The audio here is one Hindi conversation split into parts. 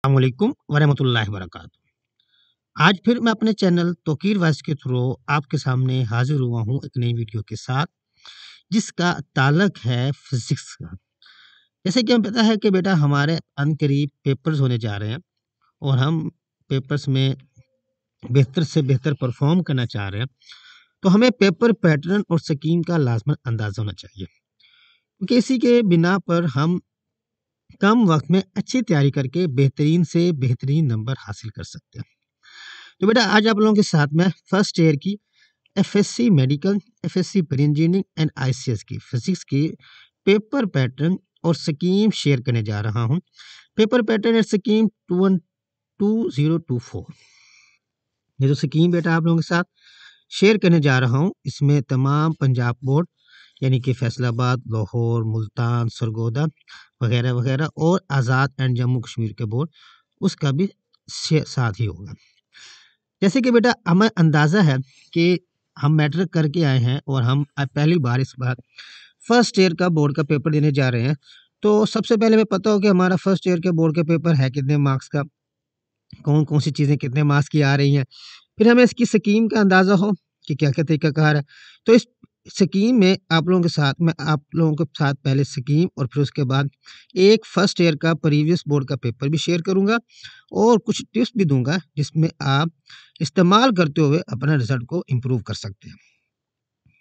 अस्सलामुअलैकुम वरहमतुल्लाहि वबरकातुहू। आज फिर मैं अपने चैनल तौकीर वॉइस के थ्रू आपके सामने हाजिर हुआ हूँ एक नई वीडियो के साथ, जिसका ताल्लुक है फिजिक्स का। जैसे कि हमें पता है कि बेटा हमारे अनकरीब पेपर्स होने जा रहे हैं और हम पेपर्स में बेहतर से बेहतर परफॉर्म करना चाह रहे हैं, तो हमें पेपर पैटर्न और स्कीम का लाजमन अंदाज़ा होना चाहिए, क्योंकि इसी के बिना पर हम कम वक्त में अच्छी तैयारी करके बेहतरीन से बेहतरीन नंबर हासिल कर सकते हैं। तो बेटा आज आप लोगों के साथ में फर्स्ट ईयर की FSc medical, FSc pre engineering and ICS की फिजिक्स की पेपर पैटर्न और स्कीम शेयर करने जा रहा हूं। पेपर पैटर्न एंड स्कीम 2024, ये जो स्कीम बेटा आप लोगों के साथ शेयर करने जा रहा हूं, इसमें तमाम पंजाब बोर्ड यानी कि फैसलाबाद, लाहौर, मुल्तान, सरगोदा वगैरह वगैरह और आज़ाद एंड जम्मू कश्मीर के बोर्ड, उसका भी साथ ही होगा। जैसे कि बेटा हमें अंदाज़ा है कि हम मैट्रिक करके आए हैं और हम पहली बार इस बार फर्स्ट ईयर का बोर्ड का पेपर देने जा रहे हैं। तो सबसे पहले हमें पता हो कि हमारा फर्स्ट ईयर के बोर्ड का पेपर है कितने मार्क्स का, कौन कौन सी चीज़ें कितने मार्क्स की आ रही हैं। फिर हमें इसकी स्कीम का अंदाज़ा हो कि क्या क्या तरीक़ाकार है। तो इस स्कीम में आप लोगों के साथ पहले स्कीम और फिर उसके बाद एक फर्स्ट ईयर का प्रीवियस बोर्ड का पेपर भी शेयर करूंगा और कुछ टिप्स भी दूंगा जिसमें आप इस्तेमाल करते हुए अपना रिजल्ट को इम्प्रूव कर सकते हैं।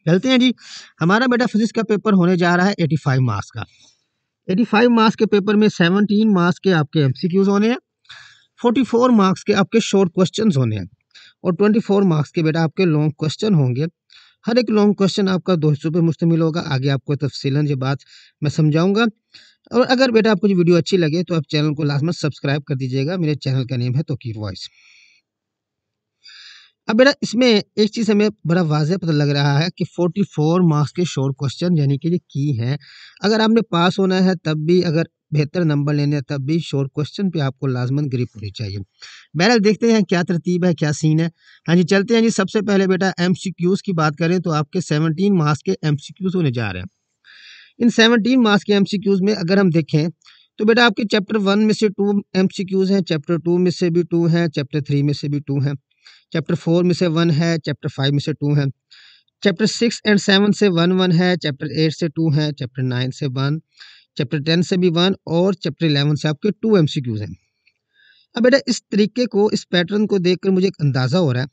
चलते हैं जी। हमारा बेटा फिजिक्स का पेपर होने जा रहा है 85 मार्क्स का। 85 मार्क्स के पेपर में 17 मार्क्स के आपके एमसीक्यूज होने हैं, 44 मार्क्स के आपके शॉर्ट क्वेश्चंस होने हैं और 24 मार्क्स के बेटा आपके लॉन्ग क्वेश्चन होंगे। हर एक लॉन्ग क्वेश्चन आपका 2 हिस्सों पे मुश्तमिल होगा। आगे आपको तफसीलन ये बात मैं समझाऊंगा। और अगर बेटा आपको ये वीडियो अच्छी लगे तो आप चैनल को लाजमन सब्सक्राइब कर दीजिएगा। मेरे चैनल का नेम है तौकीर वॉइस। अब बेटा इसमें एक चीज़ हमें बड़ा वाज़ेह पता लग रहा है कि 44 मार्क्स के शॉर्ट क्वेश्चन यानी कि ये की हैं। अगर आपने पास होना है तब भी, अगर बेहतर नंबर लेने हैं तब भी शॉर्ट क्वेश्चन पे आपको लाजमन ग्रिप होनी चाहिए। बहरहाल देखते हैं क्या तरतीब है, क्या सीन है। हाँ जी, चलते हैं जी। सबसे पहले बेटा एमसीक्यूज़ की बात करें तो आपके 17 मार्क्स के एमसीक्यूज़ होने जा रहे हैं। इन 17 मार्क्स के एमसीक्यूज़ में अगर हम देखें तो बेटा आपके चैप्टर 1 में से 2 एमसीक्यूज़ हैं, चैप्टर 2 में से भी 2 हैं, चैप्टर 3 में से भी 2 हैं, चैप्टर 4 में से 1 है, चैप्टर 5 में से 2 है, चैप्टर 6 एंड 7 से 1 है, चैप्टर 8 से 2 है, चैप्टर 9 से 1, चैप्टर 10 से भी 1 और चैप्टर 11 से आपके 2 एमसीक्यूज़ हैं। अब बेटा इस तरीके को, इस पैटर्न को देखकर मुझे एक अंदाज़ा हो रहा है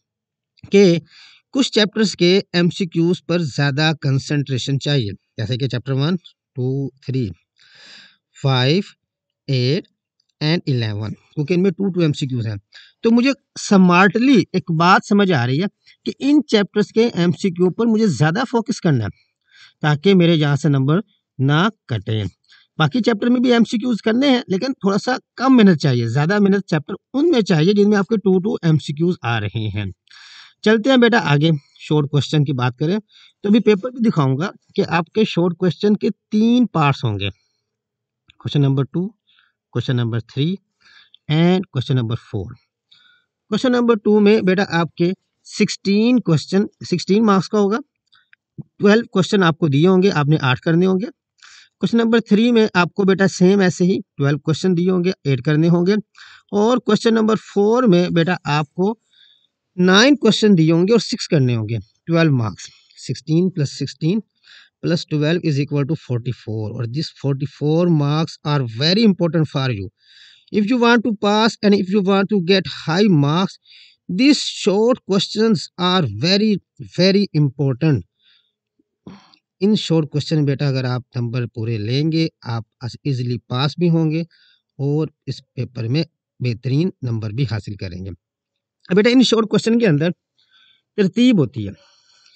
कि कुछ चैप्टर्स के एमसीक्यूज़ पर ज़्यादा कंसंट्रेशन चाहिए, जैसे कि चैप्टर 1, 2, 3, 5, 8 एंड 11, क्योंकि इनमें 2 एमसीक्यूज़ हैं। तो मुझे स्मार्टली एक बात समझ आ रही है कि इन चैप्टर्स के एमसीक्यू पर मुझे ज़्यादा फोकस करना है ताकि मेरे यहाँ से नंबर ना कटें। बाकी चैप्टर में भी एमसीक्यूज़ करने हैं लेकिन थोड़ा सा कम मेहनत चाहिए, ज़्यादा मेहनत चैप्टर उनमें चाहिए जिनमें आपके 2 एमसीक्यूज़ आ रहे हैं। चलते हैं बेटा आगे। शॉर्ट क्वेश्चन की बात करें तो अभी पेपर भी दिखाऊंगा कि आपके शॉर्ट क्वेश्चन के 3 पार्ट्स होंगे, question number 2, question number 3 and question number 4। Question number 2 में बेटा आपके 16 मार्क्स का होगा। 12 क्वेश्चन आपको दिए होंगे, आपने 8 करने होंगे। क्वेश्चन नंबर 3 में आपको बेटा सेम ऐसे ही 12 क्वेश्चन दिए होंगे, 8 करने होंगे। और क्वेश्चन नंबर 4 में बेटा आपको 9 क्वेश्चन दिए होंगे और 6 करने होंगे, 12 मार्क्स। 16 + 16 + 12 इज इक्वल टू 44 और this 44 marks are very important for you. If you want to pass and if you want to get high marks, these short questions are very very important. In short question बेटा अगर आप नंबर पूरे लेंगे आप इजीली पास भी होंगे और इस पेपर में बेहतरीन नंबर भी हासिल करेंगे। अब बेटा इन शॉर्ट क्वेश्चन के अंदर तरतीब होती है,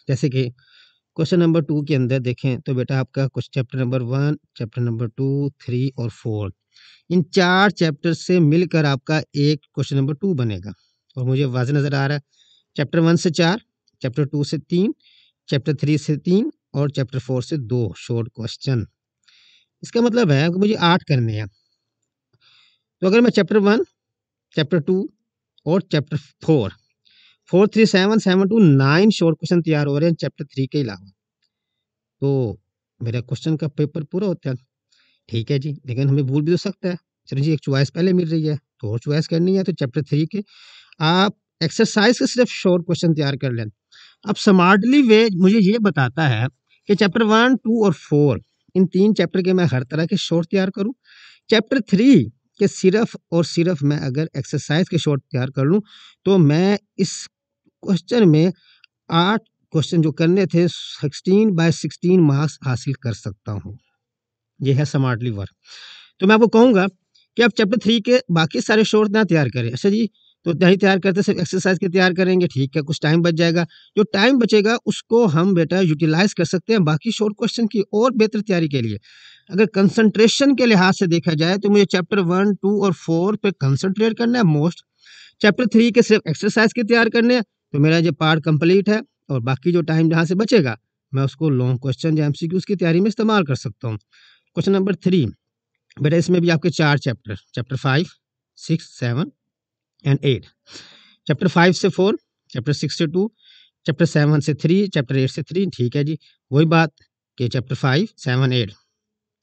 जैसे कि क्वेश्चन नंबर 2 के अंदर देखें तो बेटा आपका कुछ चैप्टर नंबर 1, चैप्टर नंबर 2, 3 और 4, इन 4 चैप्टर से मिलकर आपका एक क्वेश्चन नंबर 2 बनेगा। और मुझे वाज़ेह नज़र आ रहा है चैप्टर 1 से 4, चैप्टर 2 से 3, चैप्टर 3 से 3 और चैप्टर 4 से 2 शॉर्ट क्वेश्चन। इसका मतलब है कि मुझे 8 करने हैं। तो अगर मैं चैप्टर 1, चैप्टर 2 और चैप्टर 4, 4, 3, 7, 7, 2, 9 शॉर्ट क्वेश्चन तैयार हो रहे हैं चैप्टर 3 के अलावा, तो मेरा क्वेश्चन का पेपर पूरा होता है। ठीक है जी, लेकिन हमें भूल भी तो सकता है। चलो जी, एक चॉइस पहले मिल रही है, तो और चॉइस करनी है तो चैप्टर 3 के आप एक्सरसाइज के सिर्फ शॉर्ट क्वेश्चन तैयार कर लें। अब स्मार्टली वे मुझे ये बताता है कि चैप्टर 1, 2 और 4 इन 3 चैप्टर के मैं हर तरह के शॉर्ट तैयार करूं। चैप्टर 3 के सिर्फ और सिर्फ मैं अगर एक्सरसाइज के शॉर्ट तैयार कर लूं तो मैं इस क्वेश्चन में 8 क्वेश्चन जो करने थे 16/16 मार्क्स हासिल कर सकता हूं। ये है स्मार्टली वर्क। तो मैं आपको कहूंगा कि आप चैप्टर 3 के बाकी सारे शॉर्ट ना तैयार करें। अच्छा जी, तो नहीं तैयार करते सिर्फ एक्सरसाइज के तैयार करेंगे, ठीक है, कुछ टाइम बच जाएगा। जो टाइम बचेगा उसको हम बेटा यूटिलाइज कर सकते हैं बाकी शॉर्ट क्वेश्चन की और बेहतर तैयारी के लिए। अगर कंसंट्रेशन के लिहाज से देखा जाए तो मुझे चैप्टर 1, 2 और 4 पे कंसंट्रेट करना है मोस्ट। चैप्टर 3 के सिर्फ एक्सरसाइज के तैयार करने हैं, तो मेरा ये पार्ट कंप्लीट है और बाकी जो टाइम जहाँ से बचेगा मैं उसको लॉन्ग क्वेश्चन या एमसीक्यूज की तैयारी में इस्तेमाल कर सकता हूँ। क्वेश्चन नंबर 3 बेटा, इसमें भी आपके 4 चैप्टर 5, 6, 7 एंड 8। चैप्टर 5 से 4, चैप्टर 6 से 2, चैप्टर 7 से 3, चैप्टर 8 से 3, ठीक है जी। वही बात कि चैप्टर 5, 7, 8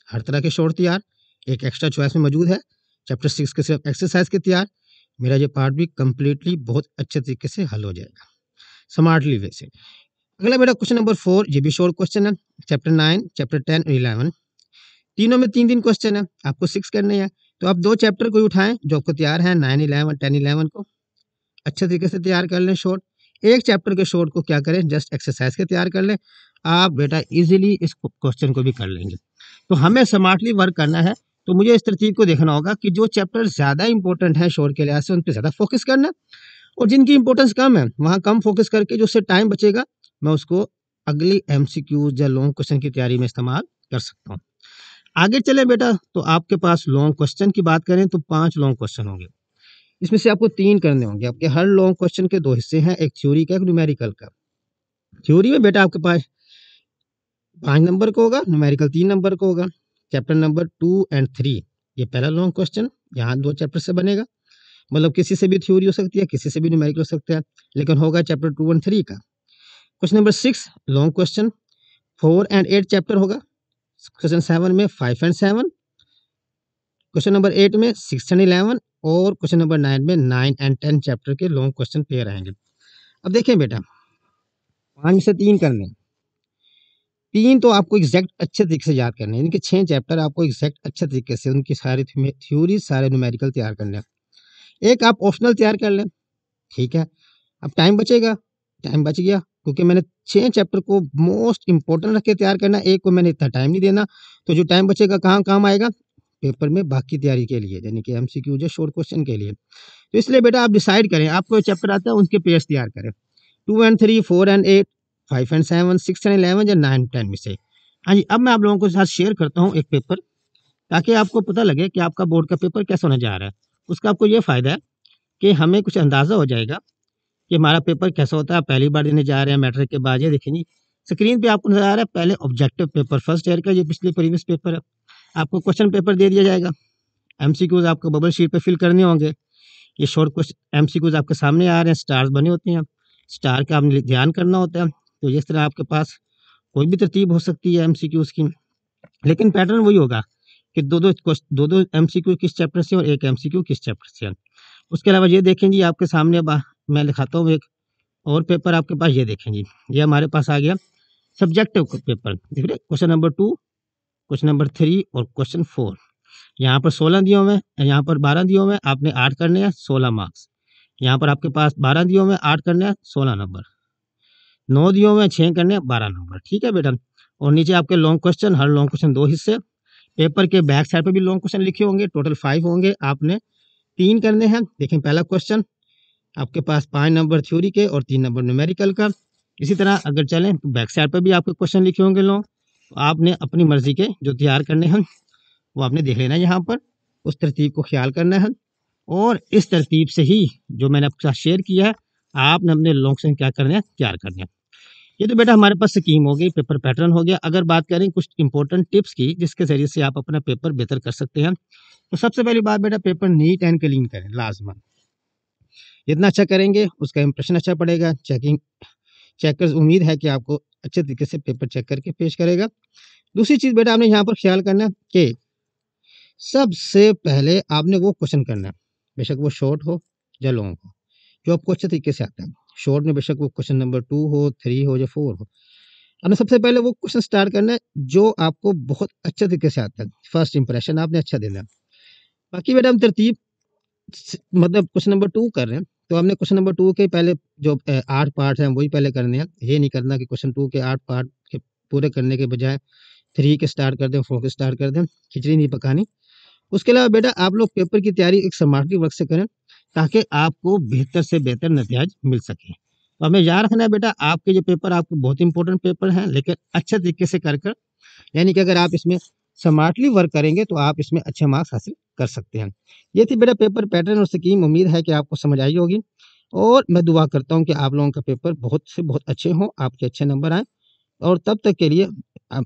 हर तरह के शॉर्ट तैयार, एक एक्स्ट्रा चॉइस में मौजूद है। चैप्टर 6 के सिर्फ एक्सरसाइज के तैयार, मेरा ये पार्ट भी कंप्लीटली बहुत अच्छे तरीके से हल हो जाएगा स्मार्टली वे से। अगला बेटा क्वेश्चन नंबर 4, ये भी शॉर्ट क्वेश्चन है। चैप्टर 9, चैप्टर 10 और 11 तीनों में 3 क्वेश्चन है, आपको 6 करने हैं। तो आप 2 चैप्टर को उठाएं जो आपको तैयार है, 9, 11, 10, 11 को अच्छे तरीके से तैयार कर लें शॉर्ट। एक चैप्टर के शॉर्ट को क्या करें, जस्ट एक्सरसाइज के तैयार कर लें, आप बेटा इजीली इस क्वेश्चन को भी कर लेंगे। तो हमें स्मार्टली वर्क करना है, तो मुझे इस तरतीब को देखना होगा कि जो चैप्टर ज़्यादा इंपॉर्टेंट है शॉर्ट के लिहाज से उन पर ज़्यादा फोकस करना, और जिनकी इंपॉर्टेंस कम है वहाँ कम फोकस करके जो उससे टाइम बचेगा मैं उसको अगली एमसीक्यूज या लॉन्ग क्वेश्चन की तैयारी में इस्तेमाल कर सकता हूँ। आगे चले बेटा, तो आपके पास लॉन्ग क्वेश्चन की बात करें तो 5 लॉन्ग क्वेश्चन होंगे। इसमें से आपको 3 करने होंगे। आपके हर लॉन्ग क्वेश्चन के 2 हिस्से हैं, एक थ्योरी का, एक न्यूमेरिकल का। थ्योरी में बेटा आपके पास 5 नंबर का होगा, न्यूमेरिकल 3 नंबर का होगा। चैप्टर नंबर 2 एंड 3 ये पहला लॉन्ग क्वेश्चन, यहाँ 2 चैप्टर से बनेगा। मतलब किसी से भी थ्योरी हो सकती है, किसी से भी न्यूमेरिकल हो सकता है, लेकिन होगा चैप्टर 2 एंड 3 का। Question number 6 long question, 4 and 8 chapter होगा। क्वेश्चन 7 में 5 एंड 7, क्वेश्चन नंबर 8 में 6 एंड 11 और क्वेश्चन नंबर 9 में 9 एंड 10 चैप्टर के लॉन्ग क्वेश्चन पेयर आएंगे। अब देखें बेटा, 5 से 3 करने, 3 तो आपको एग्जैक्ट अच्छे तरीके से याद करने हैं। इनके 6 चैप्टर आपको एग्जैक्ट अच्छे तरीके से उनकी सारी थ्योरी सारे न्यूमेरिकल तैयार करने हैं। एक आप ऑप्शनल तैयार कर लें, ठीक है। अब टाइम बचेगा, टाइम बच गया क्योंकि मैंने 6 चैप्टर को मोस्ट इंपॉर्टेंट रख के तैयार करना, एक को मैंने इतना टाइम नहीं देना, तो जो टाइम बचेगा कहाँ काम आएगा, पेपर में बाकी तैयारी के लिए, यानी कि एमसीक्यू जो शॉर्ट क्वेश्चन के लिए। तो इसलिए बेटा आप डिसाइड करें, आपको चैप्टर आता है उनके पेयर्स तैयार करें, 2 एंड 3, 4 एंड 8, 5 एंड 7, 6 एंड 11 या 9 10 में से। हाँ जी, अब मैं आप लोगों के साथ शेयर करता हूँ एक पेपर, ताकि आपको पता लगे कि आपका बोर्ड का पेपर कैसा होने जा रहा है। उसका आपको ये फ़ायदा है कि हमें कुछ अंदाज़ा हो जाएगा कि हमारा पेपर कैसा होता है। पहली बार देने जा रहे हैं मैट्रिक के बाद, ये देखेंगे स्क्रीन पे आपको नजर आ रहा है पहले ऑब्जेक्टिव पेपर फर्स्ट ईयर का, ये पिछले प्रीवियस पेपर है। आपको क्वेश्चन पेपर दे दिया जाएगा, एमसीक्यूज आपको बबल शीट पे फिल करने होंगे। ये शॉर्ट क्वेश्चन एमसीक्यूज आपके सामने आ रहे हैं, स्टार्स बने होते हैं, स्टार का आपने ध्यान करना होता है। तो इस तरह आपके पास कोई भी तरतीब हो सकती है एमसीक्यूज की, लेकिन पैटर्न वही होगा कि दो एमसीक्यू किस चैप्टर से और एक एमसीक्यू किस चैप्टर से। उसके अलावा ये देखें जी, आपके सामने मैं लिखाता हूँ एक और पेपर आपके पास, ये देखें जी, ये हमारे पास आ गया सब्जेक्टिव पेपर। देख रहे, क्वेश्चन नंबर 2, क्वेश्चन नंबर 3 और क्वेश्चन 4। यहाँ पर 16 दिए हुए हैं, यहाँ पर 12 दिए हुए हैं, आपने 8 करने हैं, 16 मार्क्स। यहाँ पर आपके पास 12 दिए हुए हैं, 8 करने हैं, 16 नंबर। 9 दिए हुए हैं, 6 करने हैं, 12 नंबर। ठीक है बेटा। और नीचे आपके लॉन्ग क्वेश्चन, हर लॉन्ग क्वेश्चन 2 हिस्से, पेपर के बैक साइड पर भी लॉन्ग क्वेश्चन लिखे होंगे, टोटल 5 होंगे, आपने 3 करने हैं। देखें पहला क्वेश्चन आपके पास 5 नंबर थ्योरी के और 3 नंबर न्यूमेरिकल का। इसी तरह अगर चलें तो बैक साइड पर भी आपके क्वेश्चन लिखे होंगे लॉन्ग, तो आपने अपनी मर्जी के जो तैयार करने हैं वो आपने देख लेना है, यहाँ पर उस तरतीब को ख्याल करना है। और इस तरतीब से ही जो मैंने आपके साथ शेयर किया है, आपने अपने लॉन्ग क्वेश्चन क्या करने हैं, तैयार करने हैं। ये तो बेटा हमारे पास स्कीम हो गई, पेपर पैटर्न हो गया। अगर बात करें कुछ इंपॉर्टेंट टिप्स की जिसके जरिए से आप अपना पेपर बेहतर कर सकते हैं, तो सबसे पहली बात बेटा, पेपर नीट एंड क्लीन करें लाजमन। जितना अच्छा करेंगे उसका इंप्रेशन अच्छा पड़ेगा। चेकर्स उम्मीद है कि आपको अच्छे तरीके से पेपर चेक करके पेश करेगा। दूसरी चीज़ बेटा आपने यहाँ पर ख्याल करना है कि सबसे पहले आपने वो क्वेश्चन करना है बेशक वो शॉर्ट हो या लॉन्ग हो, जो आपको अच्छे तरीके से आता है। शॉर्ट में बेशक वो क्वेश्चन नंबर 2 हो, 3 हो या 4 हो। आपने सबसे पहले वो क्वेश्चन स्टार्ट करना है जो आपको बहुत अच्छे तरीके से आता है। फर्स्ट इंप्रेशन आपने अच्छा देना है। बाकी बेटा हम तरतीब मतलब क्वेश्चन नंबर 2 कर रहे हैं, तो हमने क्वेश्चन नंबर 2 के पहले जो 8 पार्ट हैं वही पहले करने हैं। ये नहीं करना कि क्वेश्चन 2 के 8 पार्ट के पूरे करने के बजाय 3 के स्टार्ट कर दें, 4 के स्टार्ट कर दें, खिचड़ी नहीं पकानी। उसके अलावा बेटा आप लोग पेपर की तैयारी एक स्मार्टली वर्क से करें, ताकि आपको बेहतर से बेहतर नतीज मिल सके। तो हमें याद रखना है बेटा, आपके जो पेपर आपको बहुत इंपॉर्टेंट पेपर हैं, लेकिन अच्छे तरीके से कर यानी कि अगर आप इसमें स्मार्टली वर्क करेंगे तो आप इसमें अच्छे मार्क्स हासिल कर सकते हैं। ये थी बेटा पेपर पैटर्न और स्कीम। उम्मीद है कि आपको समझ आई होगी, और मैं दुआ करता हूँ कि आप लोगों का पेपर बहुत से बहुत अच्छे हों, आपके अच्छे नंबर आएँ, और तब तक के लिए आप